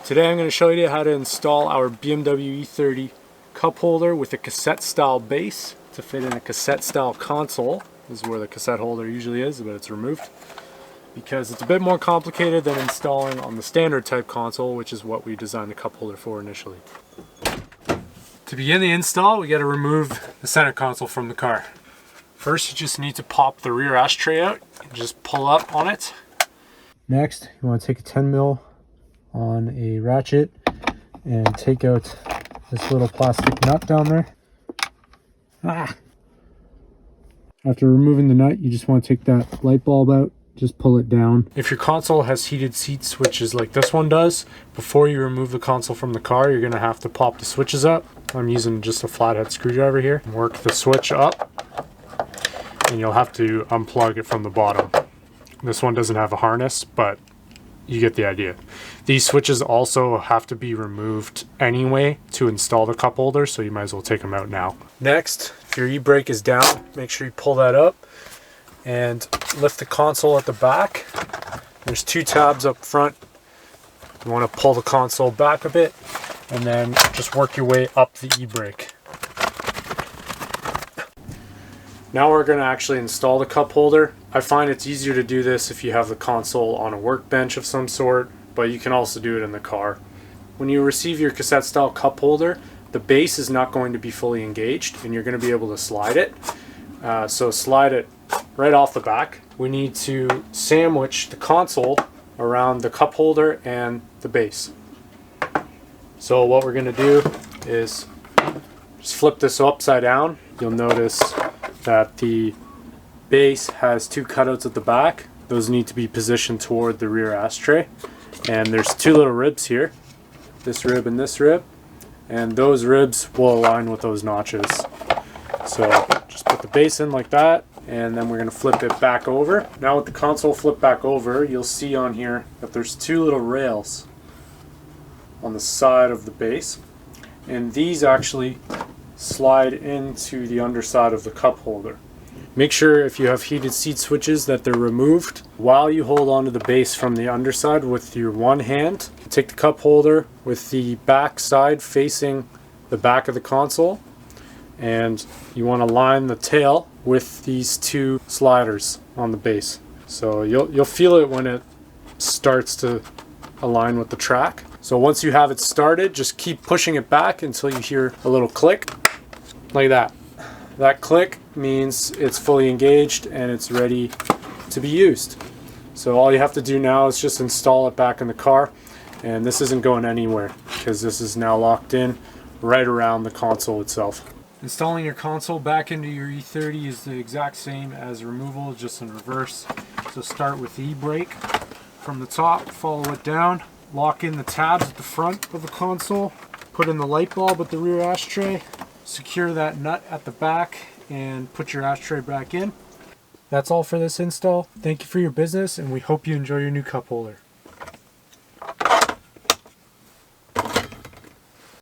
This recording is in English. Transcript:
Today I'm going to show you how to install our BMW E30 cup holder with a cassette style base to fit in a cassette style console. This is where the cassette holder usually is, but it's removed because it's a bit more complicated than installing on the standard type console, which is what we designed the cup holder for initially. To begin the install, we got to remove the center console from the car. First, you just need to pop the rear ashtray out and just pull up on it. Next, you want to take a 10mm on a ratchet and take out this little plastic nut down there. After removing the nut, you just want to take that light bulb out, just pull it down. If your console has heated seat switches like this one does, before you remove the console from the car, you're going to have to pop the switches up. I'm using just a flathead screwdriver here. Work the switch up, and you'll have to unplug it from the bottom. This one doesn't have a harness, but you get the idea. These switches also have to be removed anyway to install the cup holder, so you might as well take them out now. Next, if your e-brake is down, make sure you pull that up and lift the console at the back. There's two tabs up front. You want to pull the console back a bit and then just work your way up the e-brake. Now we're going to actually install the cup holder. I find it's easier to do this if you have the console on a workbench of some sort, but you can also do it in the car. When you receive your cassette style cup holder, the base is not going to be fully engaged and you're going to be able to slide it. So slide it right off the back. We need to sandwich the console around the cup holder and the base. So what we're going to do is just flip this upside down. You'll notice that the base has two cutouts at the back. Those need to be positioned toward the rear ashtray. And there's two little ribs here, this rib and this rib, and those ribs will align with those notches. So just put the base in like that, and then we're going to flip it back over. Now with the console flipped back over, you'll see on here that there's two little rails on the side of the base, and these actually slide into the underside of the cup holder. Make sure if you have heated seat switches that they're removed. While you hold onto the base from the underside with your one hand, take the cup holder with the back side facing the back of the console, and you want to line the tail with these two sliders on the base. So you'll feel it when it starts to align with the track. So once you have it started, just keep pushing it back until you hear a little click like that. That click means it's fully engaged and it's ready to be used. So all you have to do now is just install it back in the car, and this isn't going anywhere because this is now locked in right around the console itself. Installing your console back into your E30 is the exact same as removal, just in reverse. So start with the e-brake from the top, follow it down, lock in the tabs at the front of the console, put in the light bulb at the rear ashtray, secure that nut at the back, and put your ashtray back in. That's all for this install. Thank you for your business, and we hope you enjoy your new cup holder.